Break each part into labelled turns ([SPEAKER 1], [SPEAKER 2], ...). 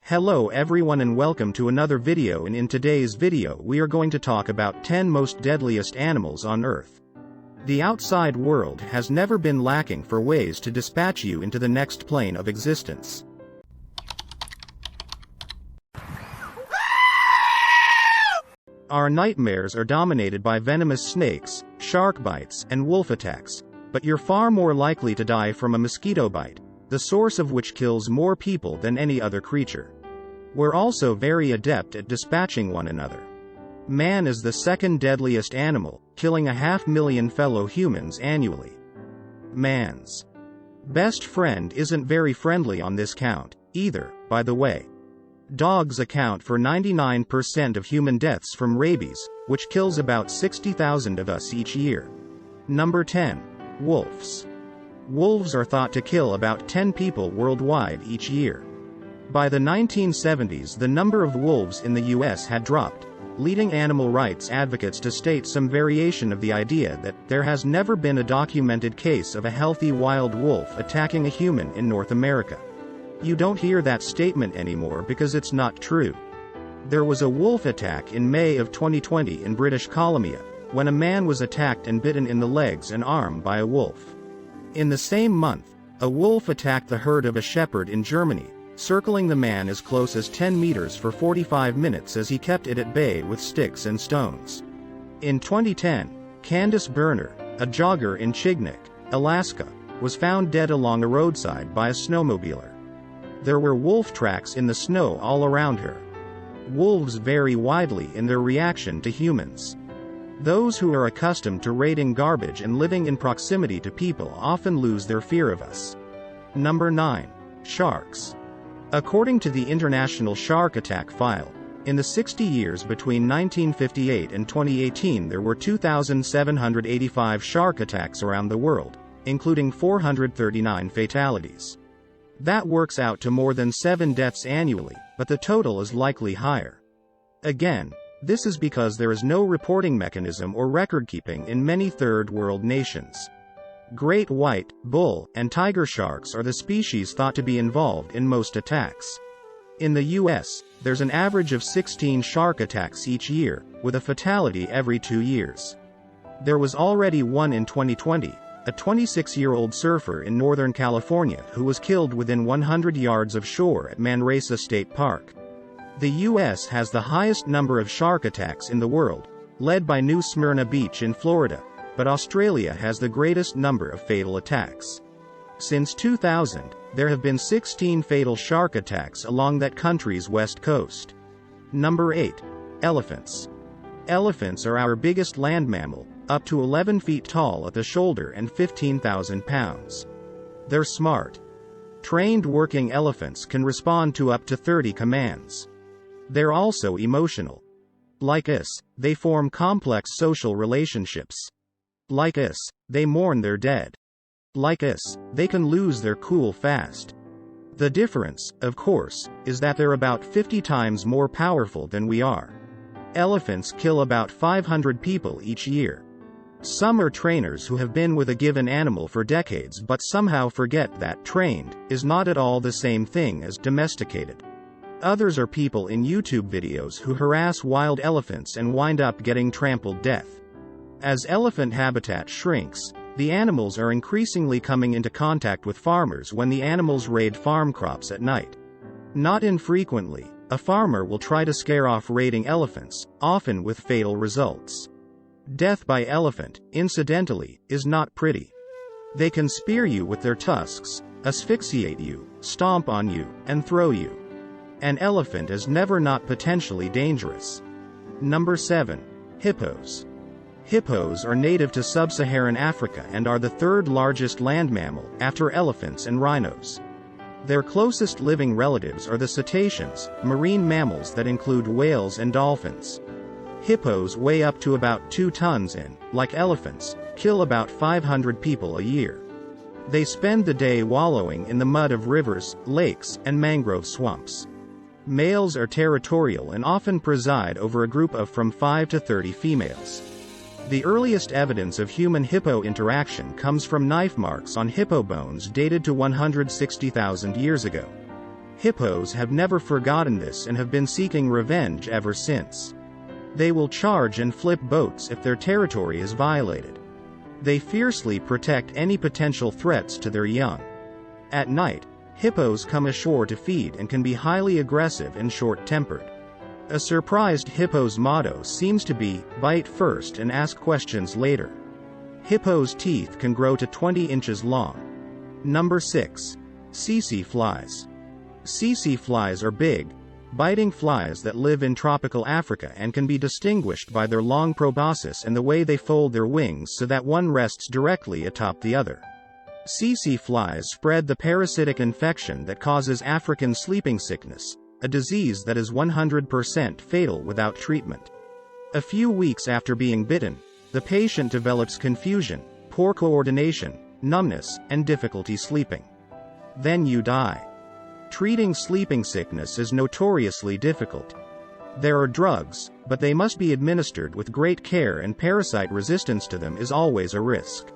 [SPEAKER 1] Hello everyone and welcome to another video, and in today's video we are going to talk about 10 most deadliest animals on Earth. The outside world has never been lacking for ways to dispatch you into the next plane of existence. Our nightmares are dominated by venomous snakes, shark bites, and wolf attacks, but you're far more likely to die from a mosquito bite, the source of which kills more people than any other creature. We're also very adept at dispatching one another. Man is the second deadliest animal, killing 500,000 fellow humans annually. Man's best friend isn't very friendly on this count, either, by the way. Dogs account for 99% of human deaths from rabies, which kills about 60,000 of us each year. Number 10. Wolves. Wolves are thought to kill about 10 people worldwide each year. By the 1970s, the number of wolves in the US had dropped, leading animal rights advocates to state some variation of the idea that there has never been a documented case of a healthy wild wolf attacking a human in North America. You don't hear that statement anymore because it's not true. There was a wolf attack in May of 2020 in British Columbia, when a man was attacked and bitten in the legs and arm by a wolf. In the same month, a wolf attacked the herd of a shepherd in Germany, circling the man as close as 10 meters for 45 minutes as he kept it at bay with sticks and stones. In 2010, Candace Berner, a jogger in Chignik, Alaska, was found dead along a roadside by a snowmobiler. There were wolf tracks in the snow all around her. Wolves vary widely in their reaction to humans. Those who are accustomed to raiding garbage and living in proximity to people often lose their fear of us. Number 9. Sharks. According to the International Shark Attack File, in the 60 years between 1958 and 2018 there were 2,785 shark attacks around the world, including 439 fatalities. That works out to more than 7 deaths annually, but the total is likely higher. Again, this is because there is no reporting mechanism or record-keeping in many third-world nations. Great white, bull, and tiger sharks are the species thought to be involved in most attacks. In the US, there's an average of 16 shark attacks each year, with a fatality every 2 years. There was already one in 2020, a 26-year-old surfer in Northern California who was killed within 100 yards of shore at Manresa State Park. The US has the highest number of shark attacks in the world, led by New Smyrna Beach in Florida, but Australia has the greatest number of fatal attacks. Since 2000, there have been 16 fatal shark attacks along that country's west coast. Number 8. Elephants. Elephants are our biggest land mammal, up to 11 feet tall at the shoulder and 15,000 pounds. They're smart. Trained working elephants can respond to up to 30 commands. They're also emotional. Like us, they form complex social relationships. Like us, they mourn their dead. Like us, they can lose their cool fast. The difference, of course, is that they're about 50 times more powerful than we are. Elephants kill about 500 people each year. Some are trainers who have been with a given animal for decades but somehow forget that trained is not at all the same thing as domesticated. Others are people in YouTube videos who harass wild elephants and wind up getting trampled death. As elephant habitat shrinks, the animals are increasingly coming into contact with farmers when the animals raid farm crops at night. Not infrequently, a farmer will try to scare off raiding elephants, often with fatal results. Death by elephant, incidentally, is not pretty. They can spear you with their tusks, asphyxiate you, stomp on you, and throw you. An elephant is never not potentially dangerous. Number 7. Hippos. Hippos are native to sub-Saharan Africa and are the third largest land mammal, after elephants and rhinos. Their closest living relatives are the cetaceans, marine mammals that include whales and dolphins. Hippos weigh up to about 2 tons and, like elephants, kill about 500 people a year. They spend the day wallowing in the mud of rivers, lakes, and mangrove swamps. Males are territorial and often preside over a group of from 5 to 30 females. The earliest evidence of human-hippo interaction comes from knife marks on hippo bones dated to 160,000 years ago. Hippos have never forgotten this and have been seeking revenge ever since. They will charge and flip boats if their territory is violated. They fiercely protect any potential threats to their young. At night, hippos come ashore to feed and can be highly aggressive and short-tempered. A surprised hippo's motto seems to be, "Bite first and ask questions later." Hippos' teeth can grow to 20 inches long. Number 6. Tsetse flies. Tsetse flies are big, biting flies that live in tropical Africa and can be distinguished by their long proboscis and the way they fold their wings so that one rests directly atop the other. Tsetse flies spread the parasitic infection that causes African sleeping sickness, a disease that is 100% fatal without treatment. A few weeks after being bitten, the patient develops confusion, poor coordination, numbness, and difficulty sleeping. Then you die. Treating sleeping sickness is notoriously difficult. There are drugs, but they must be administered with great care and parasite resistance to them is always a risk.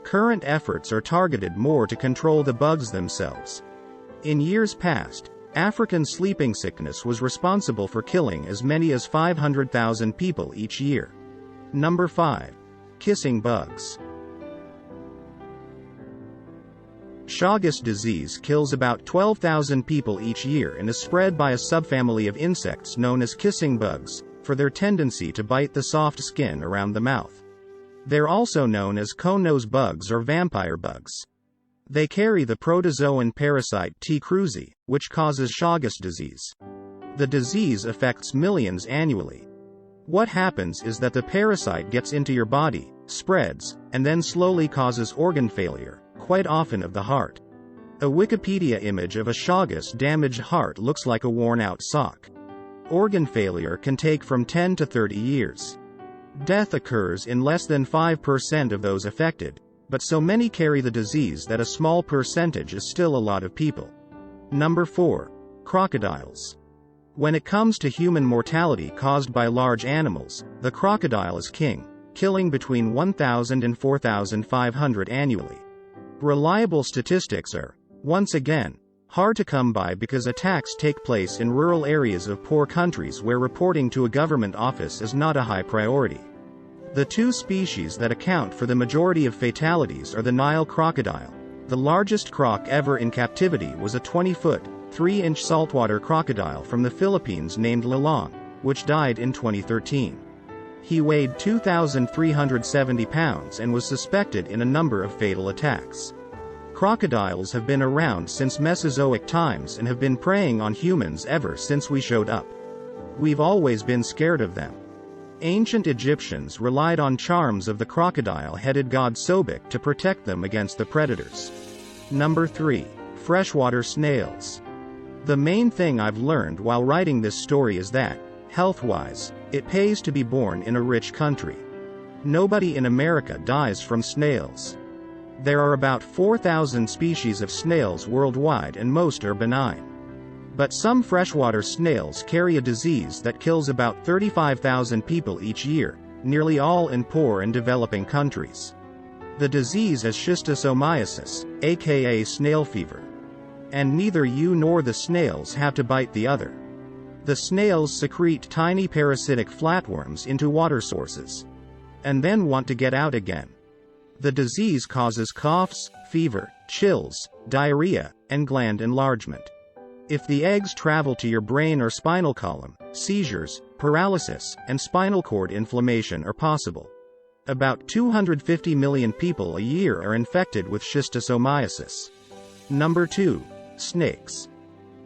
[SPEAKER 1] Current efforts are targeted more to control the bugs themselves. In years past, African sleeping sickness was responsible for killing as many as 500,000 people each year. Number 5. Kissing bugs. Chagas disease kills about 12,000 people each year and is spread by a subfamily of insects known as kissing bugs, for their tendency to bite the soft skin around the mouth. They're also known as cone-nose bugs or vampire bugs. They carry the protozoan parasite T. cruzi, which causes Chagas disease. The disease affects millions annually. What happens is that the parasite gets into your body, spreads, and then slowly causes organ failure, quite often of the heart. A Wikipedia image of a Chagas-damaged heart looks like a worn-out sock. Organ failure can take from 10 to 30 years. Death occurs in less than 5% of those affected, but so many carry the disease that a small percentage is still a lot of people. Number 4. Crocodiles. When it comes to human mortality caused by large animals, the crocodile is king, killing between 1,000 and 4,500 annually. Reliable statistics are, once again, hard to come by because attacks take place in rural areas of poor countries where reporting to a government office is not a high priority. The two species that account for the majority of fatalities are the Nile crocodile. The largest croc ever in captivity was a 20-foot, 3-inch saltwater crocodile from the Philippines named Lalong, which died in 2013. He weighed 2,370 pounds and was suspected in a number of fatal attacks. Crocodiles have been around since Mesozoic times and have been preying on humans ever since we showed up. We've always been scared of them. Ancient Egyptians relied on charms of the crocodile-headed god Sobek to protect them against the predators. Number 3. Freshwater snails. The main thing I've learned while writing this story is that, health-wise, it pays to be born in a rich country. Nobody in America dies from snails. There are about 4,000 species of snails worldwide and most are benign. But some freshwater snails carry a disease that kills about 35,000 people each year, nearly all in poor and developing countries. The disease is schistosomiasis, aka snail fever. And neither you nor the snails have to bite the other. The snails secrete tiny parasitic flatworms into water sources, and then want to get out again. The disease causes coughs, fever, chills, diarrhea, and gland enlargement. If the eggs travel to your brain or spinal column, seizures, paralysis, and spinal cord inflammation are possible. About 250 million people a year are infected with schistosomiasis. Number 2. Snakes.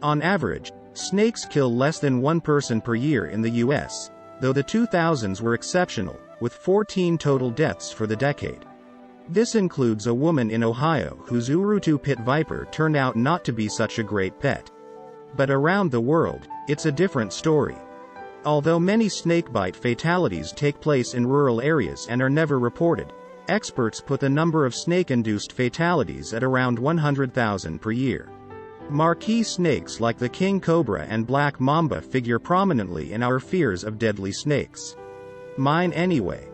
[SPEAKER 1] On average, snakes kill less than one person per year in the US, though the 2000s were exceptional, with 14 total deaths for the decade. This includes a woman in Ohio whose Urutu pit viper turned out not to be such a great pet. But around the world, it's a different story. Although many snakebite fatalities take place in rural areas and are never reported, experts put the number of snake-induced fatalities at around 100,000 per year. Marquis snakes like the king cobra and black mamba figure prominently in our fears of deadly snakes. Mine anyway.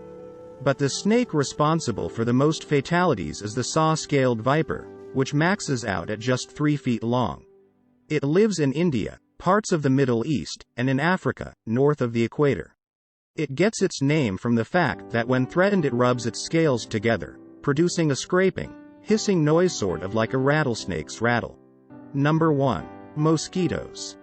[SPEAKER 1] But the snake responsible for the most fatalities is the saw-scaled viper, which maxes out at just 3 feet long. It lives in India, parts of the Middle East, and in Africa, north of the equator. It gets its name from the fact that when threatened it rubs its scales together, producing a scraping, hissing noise sort of like a rattlesnake's rattle. Number 1. Mosquitoes.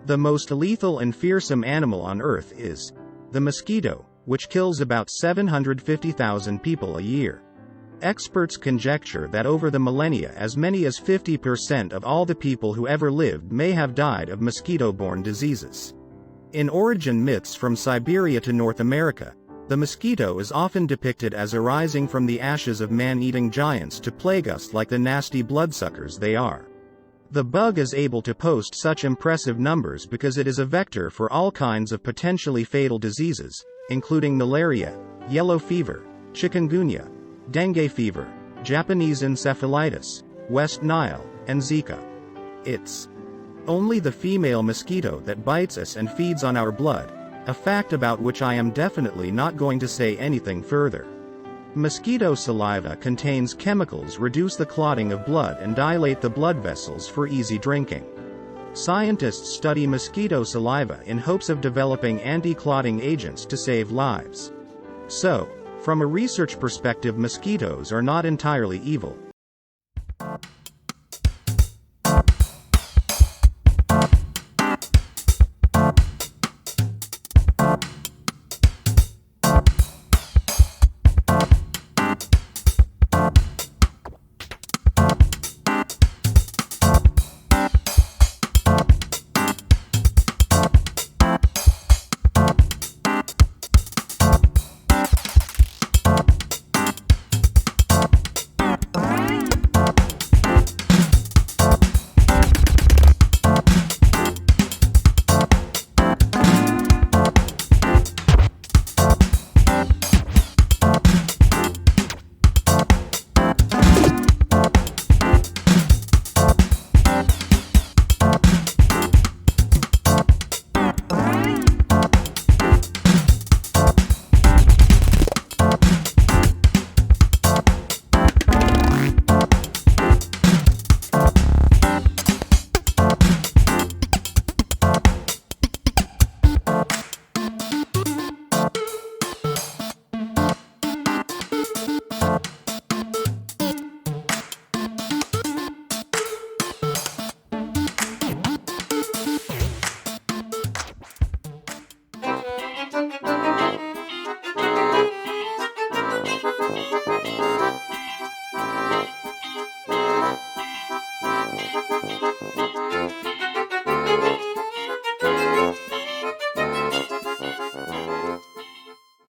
[SPEAKER 1] The most lethal and fearsome animal on Earth is the mosquito, which kills about 750,000 people a year. Experts conjecture that over the millennia as many as 50% of all the people who ever lived may have died of mosquito-borne diseases. In origin myths from Siberia to North America, the mosquito is often depicted as arising from the ashes of man-eating giants to plague us like the nasty bloodsuckers they are. The bug is able to post such impressive numbers because it is a vector for all kinds of potentially fatal diseases, including malaria, yellow fever, chikungunya, dengue fever, Japanese encephalitis, West Nile, and Zika. It's only the female mosquito that bites us and feeds on our blood, a fact about which I am definitely not going to say anything further. Mosquito saliva contains chemicals reduce the clotting of blood and dilate the blood vessels for easy drinking. Scientists study mosquito saliva in hopes of developing anti-clotting agents to save lives. So, from a research perspective, mosquitoes are not entirely evil.